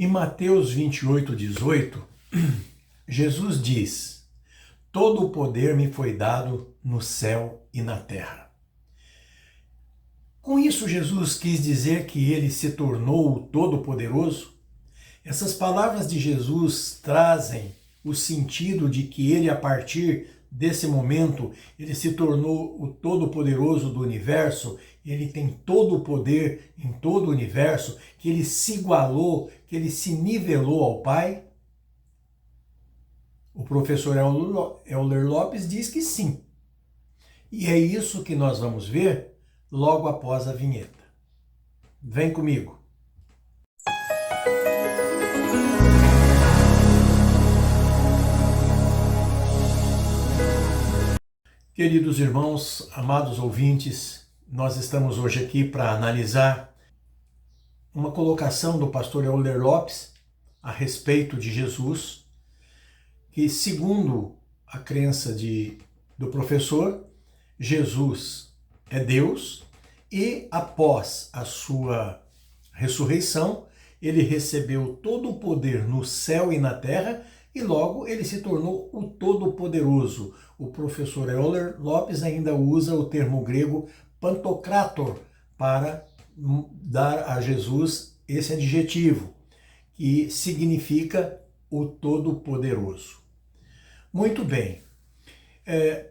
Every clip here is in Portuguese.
Em Mateus 28:18, Jesus diz: todo o poder me foi dado no céu e na terra. Com isso, Jesus quis dizer que ele se tornou o Todo-Poderoso? Essas palavras de Jesus trazem o sentido de que ele, a partir desse momento, ele se tornou o Todo-Poderoso do universo, ele tem todo o poder em todo o universo, que ele se igualou, que ele se nivelou ao Pai? O professor Euler Lopes diz que sim. E é isso que nós vamos ver logo após a vinheta. Vem comigo. Queridos irmãos, amados ouvintes, nós estamos hoje aqui para analisar uma colocação do pastor Euler Lopes a respeito de Jesus, que, segundo a crença do professor, Jesus é Deus e, após a sua ressurreição, ele recebeu todo o poder no céu e na terra e logo ele se tornou o Todo-Poderoso. O professor Euler Lopes ainda usa o termo grego pantocrator para dar a Jesus esse adjetivo, que significa o Todo-Poderoso. Muito bem.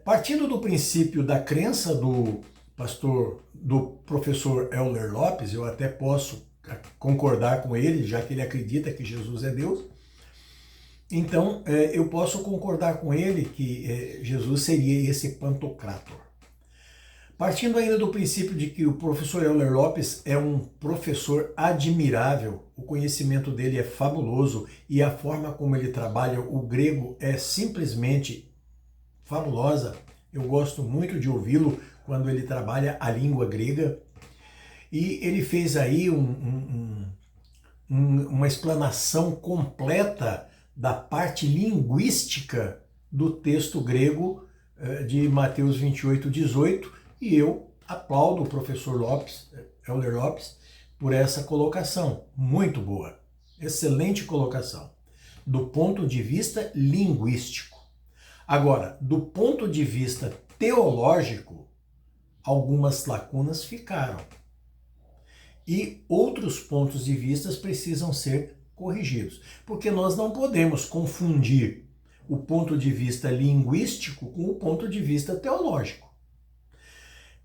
Partindo do princípio da crença do professor Euler Lopes, eu até posso concordar com ele, já que ele acredita que Jesus é Deus, então eu posso concordar com ele que Jesus seria esse pantocrator. Partindo ainda do princípio de que o professor Euler Lopes é um professor admirável, o conhecimento dele é fabuloso e a forma como ele trabalha o grego é simplesmente fabulosa. Eu gosto muito de ouvi-lo quando ele trabalha a língua grega. E ele fez aí uma explanação completa da parte linguística do texto grego de Mateus 28:18, e eu aplaudo o professor Euler Lopes, por essa colocação. Muito boa, excelente colocação, do ponto de vista linguístico. Agora, do ponto de vista teológico, algumas lacunas ficaram. E outros pontos de vista precisam ser corrigidos, porque nós não podemos confundir o ponto de vista linguístico com o ponto de vista teológico.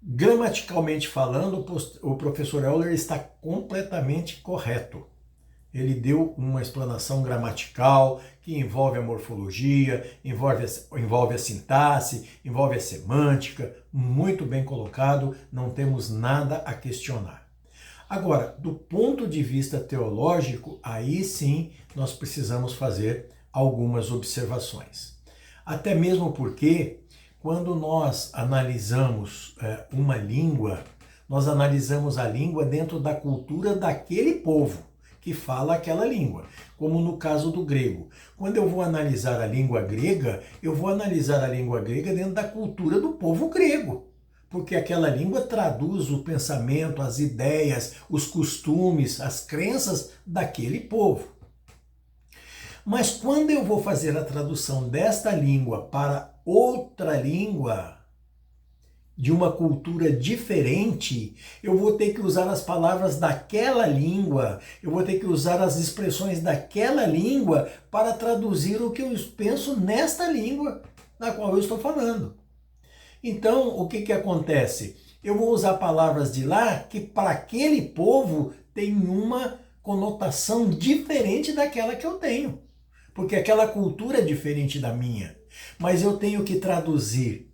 Gramaticalmente falando, o professor Euler está completamente correto. Ele deu uma explanação gramatical que envolve a morfologia, envolve a sintaxe, envolve a semântica, muito bem colocado, não temos nada a questionar. Agora, do ponto de vista teológico, aí sim nós precisamos fazer algumas observações. Até mesmo porque, quando nós analisamos uma língua, nós analisamos a língua dentro da cultura daquele povo que fala aquela língua, como no caso do grego. Quando eu vou analisar a língua grega, eu vou analisar a língua grega dentro da cultura do povo grego, porque aquela língua traduz o pensamento, as ideias, os costumes, as crenças daquele povo. Mas quando eu vou fazer a tradução desta língua para outra língua, de uma cultura diferente, eu vou ter que usar as palavras daquela língua, eu vou ter que usar as expressões daquela língua para traduzir o que eu penso nesta língua na qual eu estou falando. Então, o que acontece? Eu vou usar palavras de lá que para aquele povo tem uma conotação diferente daquela que eu tenho, porque aquela cultura é diferente da minha, mas eu tenho que traduzir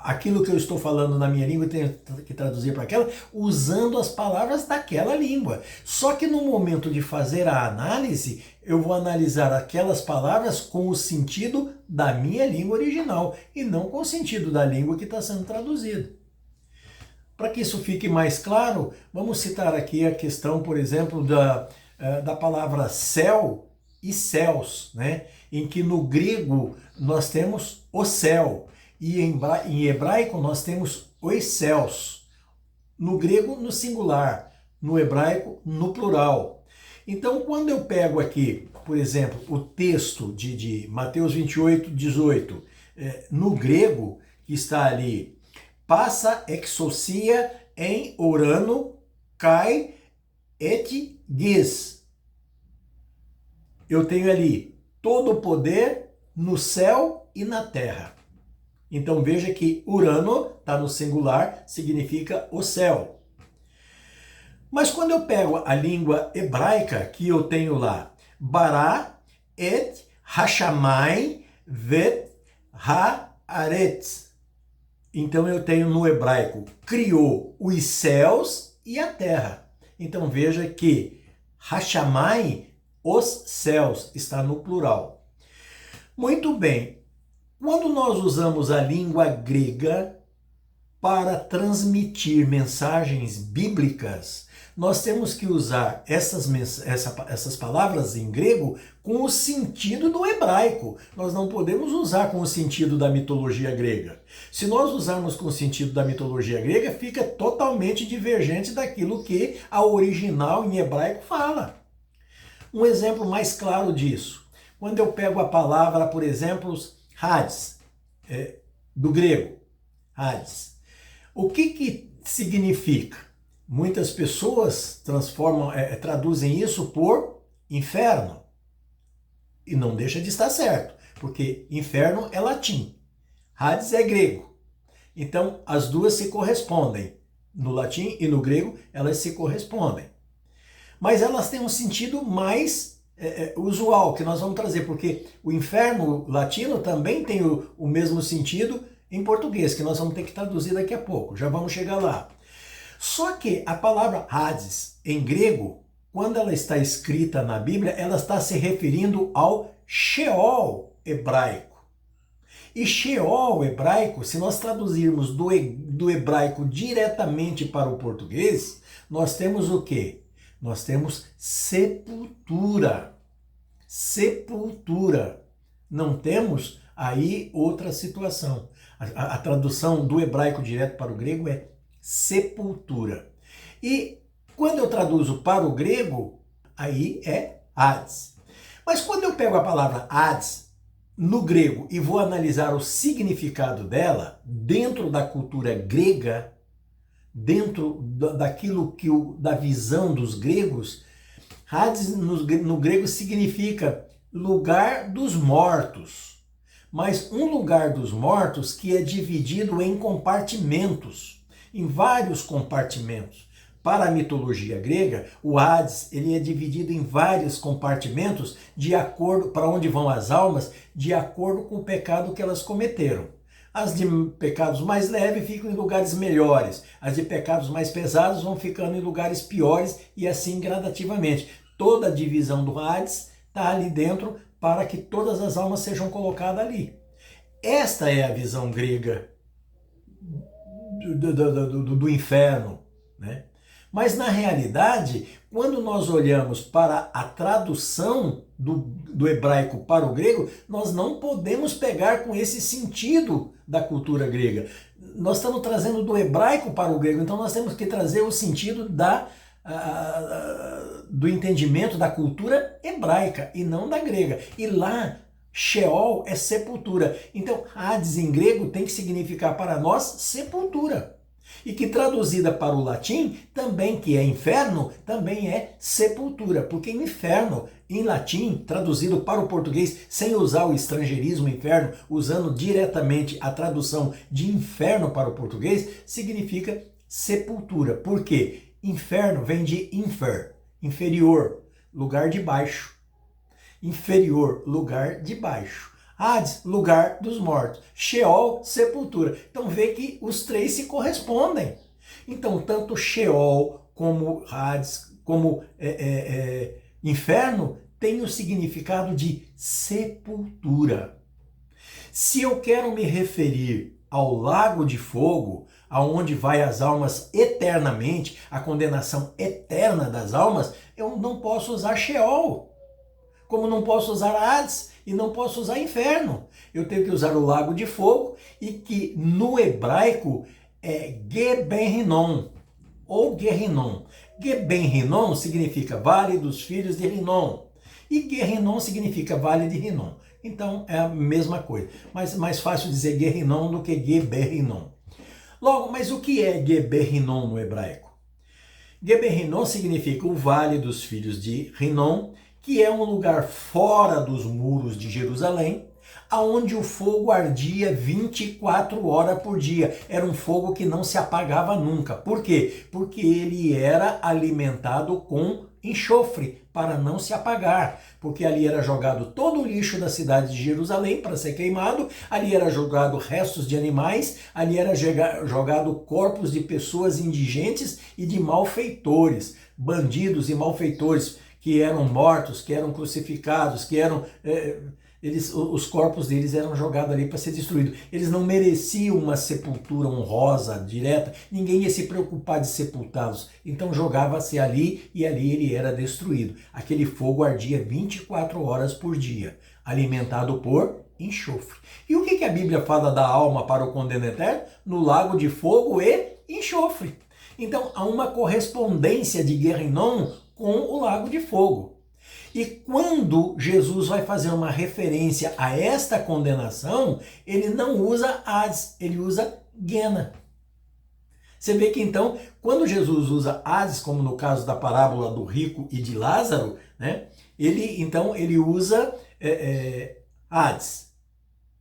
aquilo que eu estou falando na minha língua, eu tenho que traduzir para aquela, usando as palavras daquela língua. Só que no momento de fazer a análise, eu vou analisar aquelas palavras com o sentido da minha língua original, e não com o sentido da língua que está sendo traduzida. Para que isso fique mais claro, vamos citar aqui a questão, por exemplo, da palavra céu e céus, né? Em que no grego nós temos o céu, e em hebraico nós temos os céus. No grego, no singular, no hebraico, no plural. Então, quando eu pego aqui, por exemplo, o texto de Mateus 28, 18, no grego, que está ali, passa exousia em orano kai et gis. Eu tenho ali todo o poder no céu e na terra. Então veja que Urano está no singular, significa o céu. Mas quando eu pego a língua hebraica, que eu tenho lá, Bará et Hashamai vet haaretz. Então eu tenho no hebraico, criou os céus e a terra. Então veja que Hashamai, os céus, está no plural. Muito bem. Quando nós usamos a língua grega para transmitir mensagens bíblicas, nós temos que usar essas palavras em grego com o sentido do hebraico. Nós não podemos usar com o sentido da mitologia grega. Se nós usarmos com o sentido da mitologia grega, fica totalmente divergente daquilo que a original em hebraico fala. Um exemplo mais claro disso, quando eu pego a palavra, por exemplo, Hades, do grego, Hades. O que significa? Muitas pessoas traduzem isso por inferno. E não deixa de estar certo, porque inferno é latim, Hades é grego. Então, as duas se correspondem. No latim e no grego, elas se correspondem. Mas elas têm um sentido mais usual, que nós vamos trazer, porque o inferno latino também tem o mesmo sentido em português, que nós vamos ter que traduzir daqui a pouco, já vamos chegar lá. Só que a palavra Hades, em grego, quando ela está escrita na Bíblia, ela está se referindo ao Sheol hebraico. E Sheol hebraico, se nós traduzirmos do hebraico diretamente para o português, nós temos o quê? Nós temos sepultura. Sepultura. Não temos aí outra situação. A tradução do hebraico direto para o grego é sepultura. E quando eu traduzo para o grego, aí é Hades. Mas quando eu pego a palavra Hades no grego e vou analisar o significado dela dentro da cultura grega, dentro daquilo da visão dos gregos, Hades no grego significa lugar dos mortos. Mas um lugar dos mortos que é dividido em compartimentos, em vários compartimentos. Para a mitologia grega, o Hades ele é dividido em vários compartimentos de acordo para onde vão as almas, de acordo com o pecado que elas cometeram. As de pecados mais leves ficam em lugares melhores, as de pecados mais pesados vão ficando em lugares piores e assim gradativamente. Toda a divisão do Hades está ali dentro para que todas as almas sejam colocadas ali. Esta é a visão grega do inferno, né? Mas na realidade, quando nós olhamos para a tradução do hebraico para o grego, nós não podemos pegar com esse sentido da cultura grega. Nós estamos trazendo do hebraico para o grego, então nós temos que trazer o sentido do entendimento da cultura hebraica e não da grega. E lá, Sheol é sepultura. Então, Hades em grego tem que significar para nós sepultura. E que traduzida para o latim, também que é inferno, também é sepultura. Porque inferno, em latim, traduzido para o português, sem usar o estrangeirismo inferno, usando diretamente a tradução de inferno para o português, significa sepultura. Por quê? Inferno vem de infer, inferior, lugar de baixo. Inferior, lugar de baixo. Hades, lugar dos mortos. Sheol, sepultura. Então vê que os três se correspondem. Então tanto Sheol como Hades, como inferno, tem o significado de sepultura. Se eu quero me referir ao lago de fogo, aonde vai as almas eternamente, a condenação eterna das almas, eu não posso usar Sheol. Como não posso usar Hades e não posso usar inferno. Eu tenho que usar o lago de fogo e que no hebraico é Gebenrinon ou Guerrinon. Geben-Rinom significa Vale dos Filhos de Rinom. E Guerrinom significa Vale de Rinom. Então é a mesma coisa. Mas é mais fácil dizer Guerrinom do que Geben-Rinom. Logo, mas o que é Geben-Rinom no hebraico? Geben-Rinom significa o Vale dos Filhos de Rinom, que é um lugar fora dos muros de Jerusalém, aonde o fogo ardia 24 horas por dia. Era um fogo que não se apagava nunca. Por quê? Porque ele era alimentado com enxofre, para não se apagar, porque ali era jogado todo o lixo da cidade de Jerusalém para ser queimado, ali era jogado restos de animais, ali era jogado corpos de pessoas indigentes e de malfeitores, bandidos e malfeitores que eram mortos, que eram crucificados, que eram... os corpos deles eram jogados ali para ser destruídos. Eles não mereciam uma sepultura honrosa, direta. Ninguém ia se preocupar de sepultá-los. Então jogava-se ali e ali ele era destruído. Aquele fogo ardia 24 horas por dia, alimentado por enxofre. E o que a Bíblia fala da alma para o condeno eterno? No lago de fogo e enxofre. Então há uma correspondência de Guerrinom com o lago de fogo. E quando Jesus vai fazer uma referência a esta condenação, ele não usa Hades, ele usa Guena. Você vê que então, quando Jesus usa Hades, como no caso da parábola do rico e de Lázaro, né, ele usa Hades.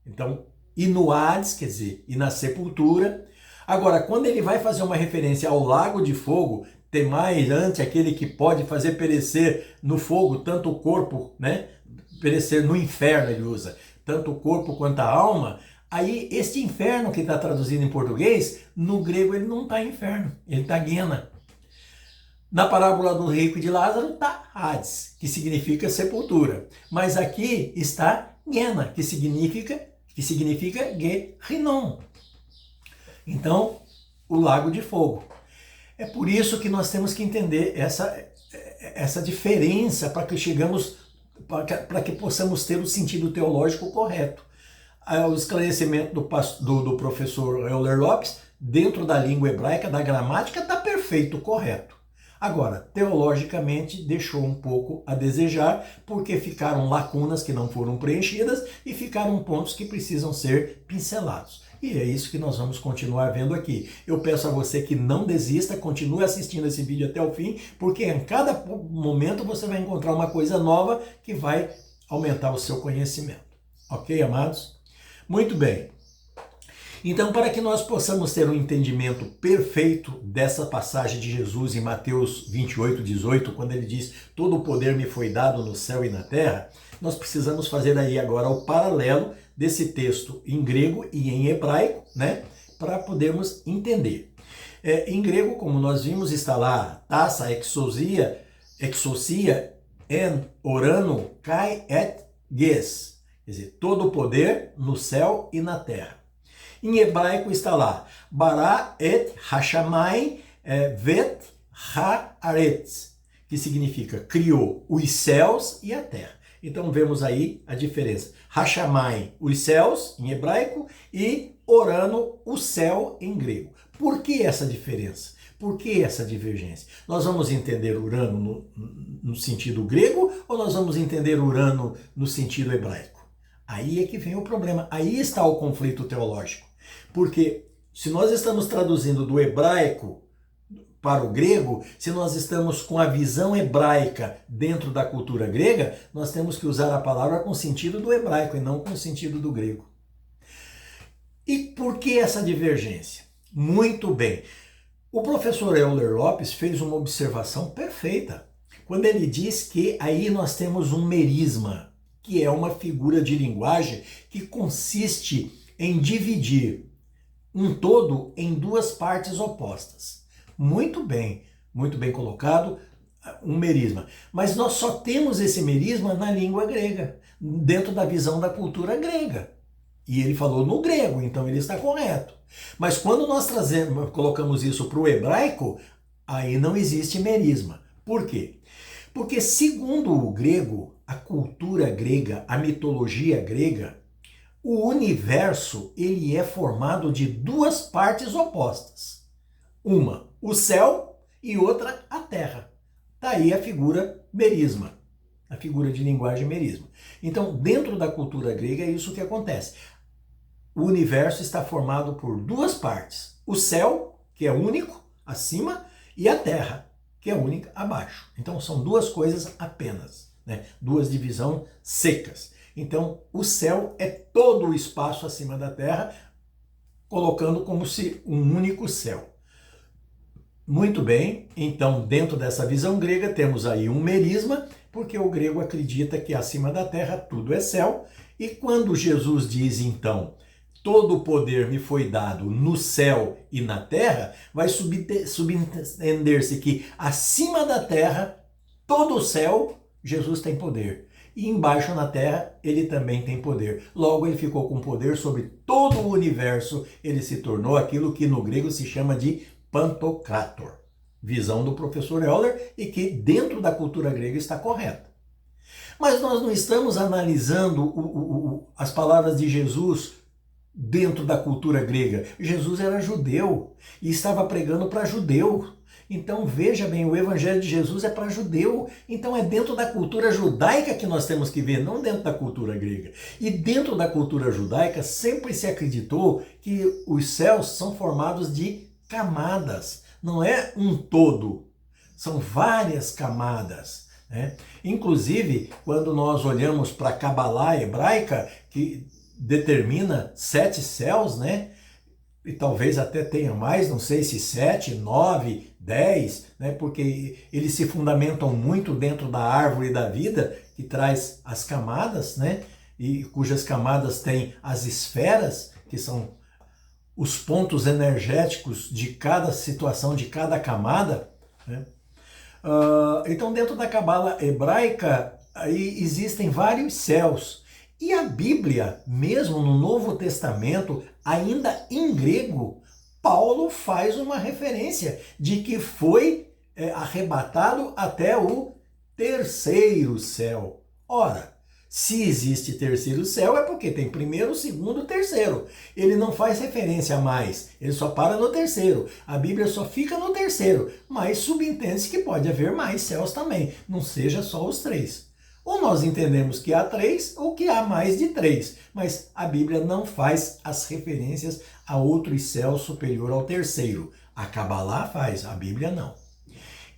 Então, e no Hades, quer dizer, e na sepultura. Agora, quando ele vai fazer uma referência ao lago de fogo, temai ante aquele que pode fazer perecer no fogo tanto o corpo, né? Perecer no inferno ele usa, tanto o corpo quanto a alma. Aí este inferno que está traduzido em português, no grego ele não está inferno, ele está Guena. Na parábola do rico e de Lázaro está Hades, que significa sepultura. Mas aqui está Guena, que significa Guerrinom. Então, o lago de fogo. É por isso que nós temos que entender essa diferença para que possamos ter o sentido teológico correto. O esclarecimento do professor Euler Lopes, dentro da língua hebraica, da gramática, está perfeito, correto. Agora, teologicamente, deixou um pouco a desejar, porque ficaram lacunas que não foram preenchidas e ficaram pontos que precisam ser pincelados. E é isso que nós vamos continuar vendo aqui. Eu peço a você que não desista, continue assistindo esse vídeo até o fim, porque em cada momento você vai encontrar uma coisa nova que vai aumentar o seu conhecimento. Ok, amados? Muito bem. Então, para que nós possamos ter um entendimento perfeito dessa passagem de Jesus em Mateus 28, 18, quando ele diz, todo o poder me foi dado no céu e na terra, nós precisamos fazer aí agora o paralelo desse texto em grego e em hebraico, né, para podermos entender. Em grego, como nós vimos, está lá, taça, exousia, en orano, kai et ges, quer dizer, todo o poder no céu e na terra. Em hebraico está lá, bara et hashamai vet haaretz, que significa criou os céus e a terra. Então vemos aí a diferença. Hashamai, os céus, em hebraico, e orano, o céu, em grego. Por que essa diferença? Por que essa divergência? Nós vamos entender Urano no sentido grego ou nós vamos entender Urano no sentido hebraico? Aí é que vem o problema. Aí está o conflito teológico. Porque se nós estamos traduzindo do hebraico para o grego, se nós estamos com a visão hebraica dentro da cultura grega, nós temos que usar a palavra com o sentido do hebraico e não com o sentido do grego. E por que essa divergência? Muito bem. O professor Euler Lopes fez uma observação perfeita quando ele diz que aí nós temos um merisma, que é uma figura de linguagem que consiste em dividir um todo em duas partes opostas. Muito bem colocado, um merisma. Mas nós só temos esse merisma na língua grega, dentro da visão da cultura grega. E ele falou no grego, então ele está correto. Mas quando nós colocamos isso para o hebraico, aí não existe merisma. Por quê? Porque segundo o grego, a cultura grega, a mitologia grega, o universo ele é formado de duas partes opostas. Uma, o céu, e outra a terra. Daí a figura merisma, a figura de linguagem merisma. Então, dentro da cultura grega é isso que acontece. O universo está formado por duas partes. O céu, que é único, acima, e a terra, que é única, abaixo. Então, são duas coisas apenas, né? Duas divisões secas. Então, o céu é todo o espaço acima da terra, colocando como se um único céu. Muito bem, então dentro dessa visão grega temos aí um merisma, porque o grego acredita que acima da terra tudo é céu, e quando Jesus diz então, todo o poder me foi dado no céu e na terra, vai subentender-se que acima da terra, todo o céu, Jesus tem poder. E embaixo na terra, ele também tem poder. Logo, ele ficou com poder sobre todo o universo. Ele se tornou aquilo que no grego se chama de Pantocrator. Visão do professor Euler e que dentro da cultura grega está correta. Mas nós não estamos analisando as palavras de Jesus dentro da cultura grega. Jesus era judeu e estava pregando para judeu. Então veja bem, o evangelho de Jesus é para judeu, então é dentro da cultura judaica que nós temos que ver, não dentro da cultura grega. E dentro da cultura judaica sempre se acreditou que os céus são formados de camadas, não é um todo, são várias camadas, né? Inclusive, quando nós olhamos para a Cabalá hebraica, que determina 7 céus, né? E talvez até tenha mais, não sei se 7, 9, 10, né? Porque eles se fundamentam muito dentro da árvore da vida, que traz as camadas, né? E cujas camadas têm as esferas, que são os pontos energéticos de cada situação, de cada camada, né? Então, dentro da Cabala hebraica, aí existem vários céus. E a Bíblia, mesmo no Novo Testamento, ainda em grego, Paulo faz uma referência de que foi arrebatado até o terceiro céu. Ora, se existe terceiro céu é porque tem primeiro, segundo, terceiro. Ele não faz referência a mais, ele só para no terceiro. A Bíblia só fica no terceiro, mas subentende-se que pode haver mais céus também, não seja só os 3. Ou nós entendemos que há 3 ou que há mais de 3, mas a Bíblia não faz as referências a outros céus superior ao terceiro. A Cabalá faz, a Bíblia não.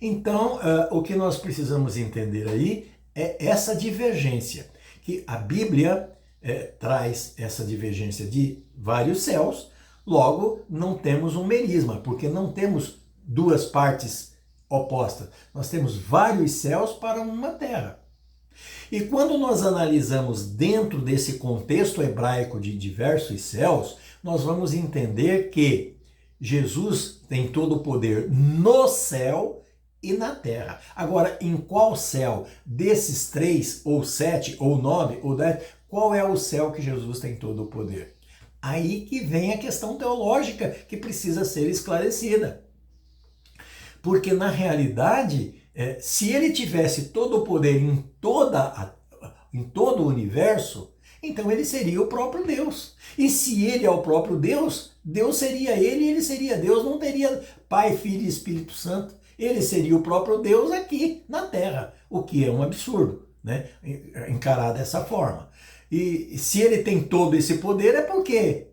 Então, o que nós precisamos entender aí é essa divergência, que a Bíblia traz essa divergência de vários céus, logo não temos um merisma, porque não temos duas partes opostas, nós temos vários céus para uma terra. E quando nós analisamos dentro desse contexto hebraico de diversos céus, nós vamos entender que Jesus tem todo o poder no céu e na terra. Agora, em qual céu desses 3, ou 7, ou 9, ou 10, qual é o céu que Jesus tem todo o poder? Aí que vem a questão teológica que precisa ser esclarecida. Porque, na realidade, se ele tivesse todo o poder em todo o universo, então ele seria o próprio Deus. E se ele é o próprio Deus, Deus seria ele e ele seria Deus, não teria Pai, Filho e Espírito Santo. Ele seria o próprio Deus aqui na Terra, o que é um absurdo, né? Encarar dessa forma. E se ele tem todo esse poder é porque,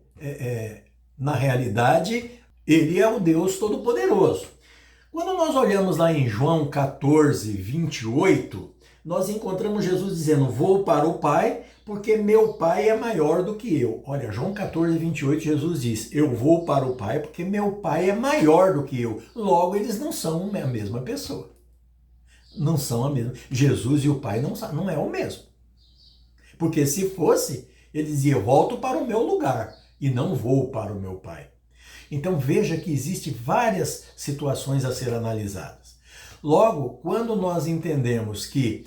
na realidade, ele é o Deus Todo-Poderoso. Quando nós olhamos lá em João 14, 28, nós encontramos Jesus dizendo, vou para o Pai, porque meu Pai é maior do que eu. Olha, João 14, 28, Jesus diz, eu vou para o Pai, porque meu Pai é maior do que eu. Logo, eles não são a mesma pessoa. Não são a mesma. Jesus e o Pai não é o mesmo. Porque se fosse, ele dizia, volto para o meu lugar, e não vou para o meu Pai. Então veja que existem várias situações a ser analisadas. Logo, quando nós entendemos que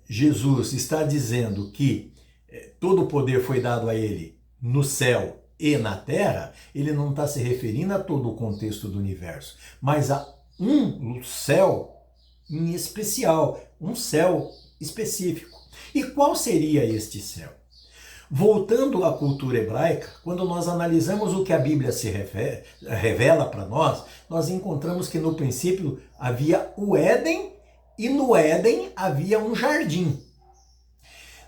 Jesus está dizendo que todo o poder foi dado a ele no céu e na terra, ele não está se referindo a todo o contexto do universo, mas a um céu em especial, um céu específico. E qual seria este céu? Voltando à cultura hebraica, quando nós analisamos o que a Bíblia se revela para nós, nós encontramos que no princípio havia o Éden e no Éden havia um jardim.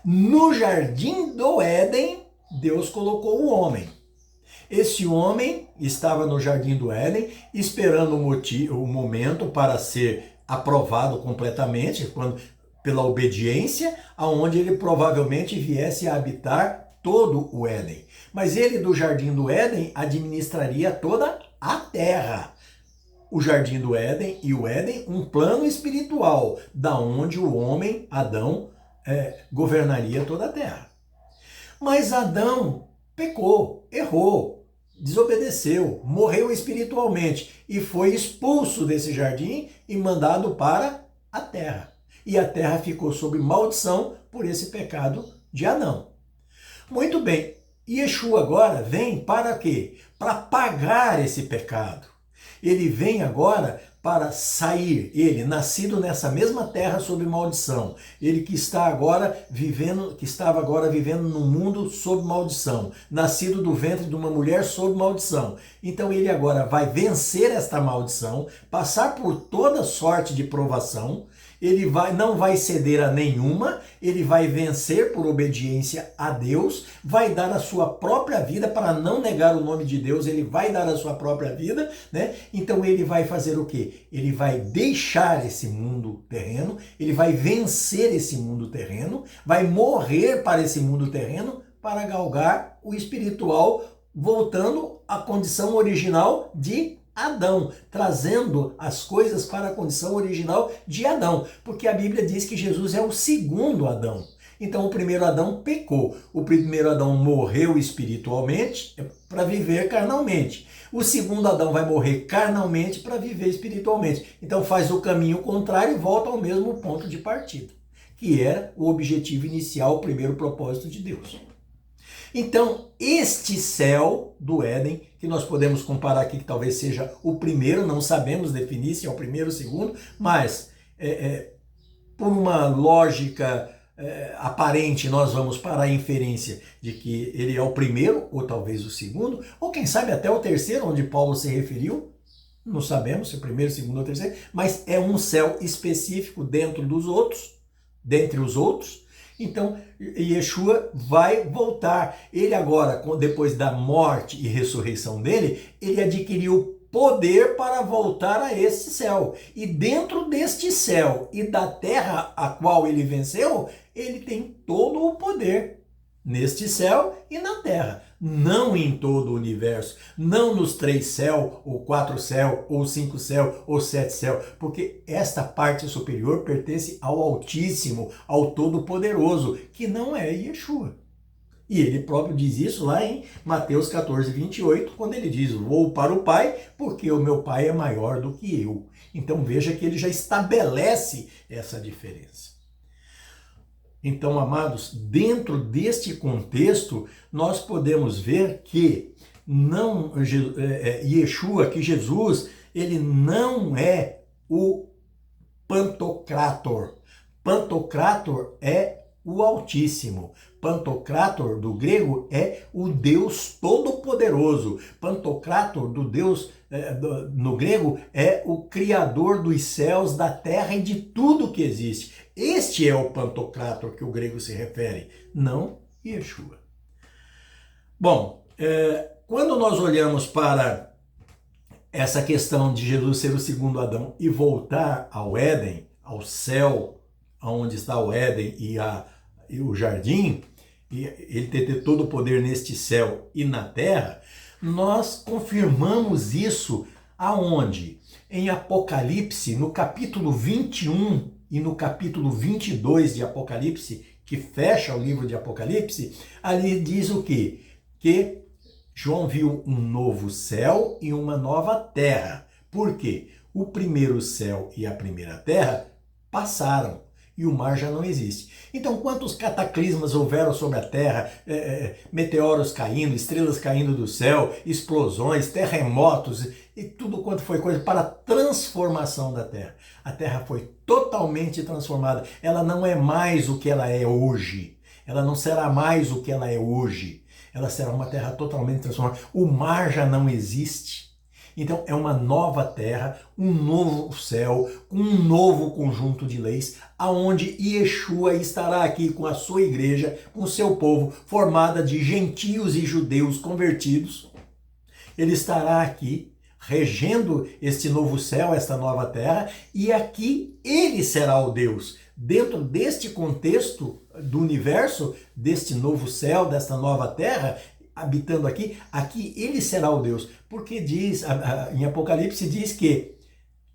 No jardim do Éden, Deus colocou o homem. Esse homem estava no jardim do Éden, esperando o momento para ser aprovado completamente, pela obediência, aonde ele provavelmente viesse a habitar todo o Éden. Mas ele do jardim do Éden administraria toda a terra. O jardim do Éden e o Éden, um plano espiritual, da onde o homem, Adão, governaria toda a terra. Mas Adão pecou, errou, desobedeceu, morreu espiritualmente e foi expulso desse jardim e mandado para a terra. E a terra ficou sob maldição por esse pecado de Adão. Muito bem, Yeshua agora vem para quê? Para pagar esse pecado. Ele vem agora para sair, ele nascido nessa mesma terra sob maldição, ele que estava agora vivendo num mundo sob maldição, nascido do ventre de uma mulher sob maldição. Então ele agora vai vencer esta maldição, passar por toda sorte de provação, ele não vai ceder a nenhuma, ele vai vencer por obediência a Deus, vai dar a sua própria vida para não negar o nome de Deus, ele vai dar a sua própria vida, né? Então ele vai fazer o quê? Ele vai deixar esse mundo terreno, ele vai vencer esse mundo terreno, vai morrer para esse mundo terreno para galgar o espiritual, voltando à condição original de Adão, trazendo as coisas para a condição original de Adão, porque a Bíblia diz que Jesus é o segundo Adão. Então o primeiro Adão pecou, o primeiro Adão morreu espiritualmente para viver carnalmente. O segundo Adão vai morrer carnalmente para viver espiritualmente. Então faz o caminho contrário e volta ao mesmo ponto de partida, que era o objetivo inicial, o primeiro propósito de Deus. Então, este céu do Éden, que nós podemos comparar aqui, que talvez seja o primeiro, não sabemos definir se é o primeiro ou o segundo, mas por uma lógica aparente, nós vamos para a inferência de que ele é o primeiro, ou talvez o segundo, ou quem sabe até o terceiro, onde Paulo se referiu. Não sabemos se é o primeiro, o segundo ou o terceiro, mas é um céu específico dentre os outros. Então, Yeshua vai voltar. Ele agora, depois da morte e ressurreição dele, ele adquiriu poder para voltar a esse céu. E dentro deste céu e da terra a qual ele venceu, ele tem todo o poder neste céu e na terra. Não em todo o universo, não nos 3 céus, ou 4 céus, ou 5 céus, ou 7 céus, porque esta parte superior pertence ao Altíssimo, ao Todo-Poderoso, que não é Yeshua. E ele próprio diz isso lá em Mateus 14, 28, quando ele diz: vou para o Pai, porque o meu Pai é maior do que eu. Então veja que ele já estabelece essa diferença. Então, amados, dentro deste contexto, nós podemos ver que Yeshua, que Jesus, ele não é o Pantocrator. Pantocrator é o Altíssimo. Pantocrator, do grego, é o Deus Todo-Poderoso. Pantocrator, do Deus, no grego, é o Criador dos céus, da terra e de tudo que existe. Este é o Pantocrator que o grego se refere, não Yeshua. Bom, quando nós olhamos para essa questão de Jesus ser o segundo Adão e voltar ao Éden, ao céu, onde está o Éden e o jardim, e ele ter todo o poder neste céu e na terra, nós confirmamos isso aonde? Em Apocalipse, no capítulo 21 e no capítulo 22 de Apocalipse, que fecha o livro de Apocalipse, ali diz o quê? Que João viu um novo céu e uma nova terra. Por quê? O primeiro céu e a primeira terra passaram e o mar já não existe. Então, quantos cataclismas houveram sobre a Terra, meteoros caindo, estrelas caindo do céu, explosões, terremotos e tudo quanto foi coisa para a transformação da Terra. A Terra foi totalmente transformada. Ela não é mais o que ela é hoje. Ela não será mais o que ela é hoje. Ela será uma terra totalmente transformada. O mar já não existe. Então é uma nova terra, um novo céu, um novo conjunto de leis, aonde Yeshua estará aqui com a sua igreja, com o seu povo, formada de gentios e judeus convertidos. Ele estará aqui regendo este novo céu, esta nova terra, e aqui ele será o Deus. Dentro deste contexto do universo, deste novo céu, desta nova terra, habitando aqui, aqui ele será o Deus. Porque diz, em Apocalipse diz que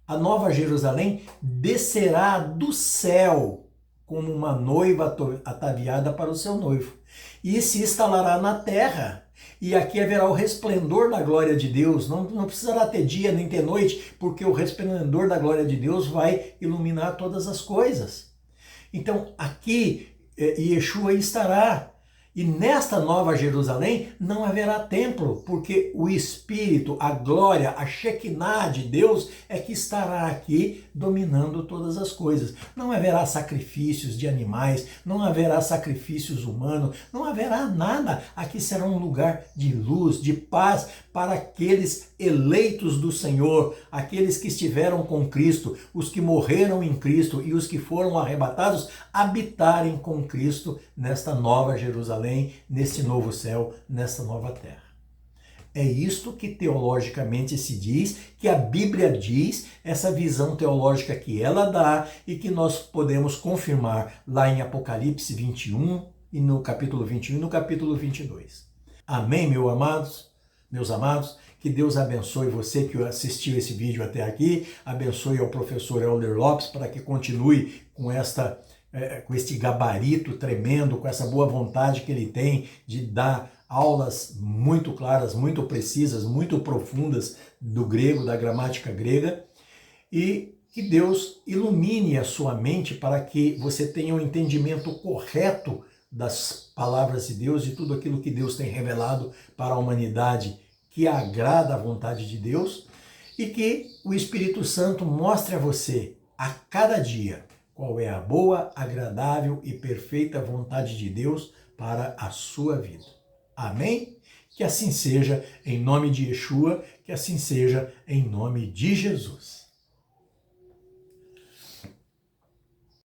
a nova Jerusalém descerá do céu como uma noiva ataviada para o seu noivo. E se instalará na terra. E aqui haverá o resplendor da glória de Deus. Não precisará ter dia nem ter noite, porque o resplendor da glória de Deus vai iluminar todas as coisas. Então aqui Yeshua estará. E nesta nova Jerusalém não haverá templo, porque o Espírito, a glória, a Shekinah de Deus é que estará aqui dominando todas as coisas. Não haverá sacrifícios de animais, não haverá sacrifícios humanos, não haverá nada. Aqui será um lugar de luz, de paz para aqueles eleitos do Senhor, aqueles que estiveram com Cristo, os que morreram em Cristo e os que foram arrebatados, habitarem com Cristo nesta nova Jerusalém, neste novo céu, nesta nova terra. É isto que teologicamente se diz, que a Bíblia diz, essa visão teológica que ela dá e que nós podemos confirmar lá em Apocalipse 21 e no capítulo 21 e no capítulo 22. Amém, meus amados? Que Deus abençoe você que assistiu esse vídeo até aqui, abençoe ao professor Elder Lopes para que continue com este gabarito tremendo, com essa boa vontade que ele tem de dar aulas muito claras, muito precisas, muito profundas do grego, da gramática grega, e que Deus ilumine a sua mente para que você tenha um entendimento correto das palavras de Deus, de tudo aquilo que Deus tem revelado para a humanidade que agrada a vontade de Deus, e que o Espírito Santo mostre a você a cada dia qual é a boa, agradável e perfeita vontade de Deus para a sua vida. Amém? Que assim seja em nome de Yeshua, que assim seja em nome de Jesus.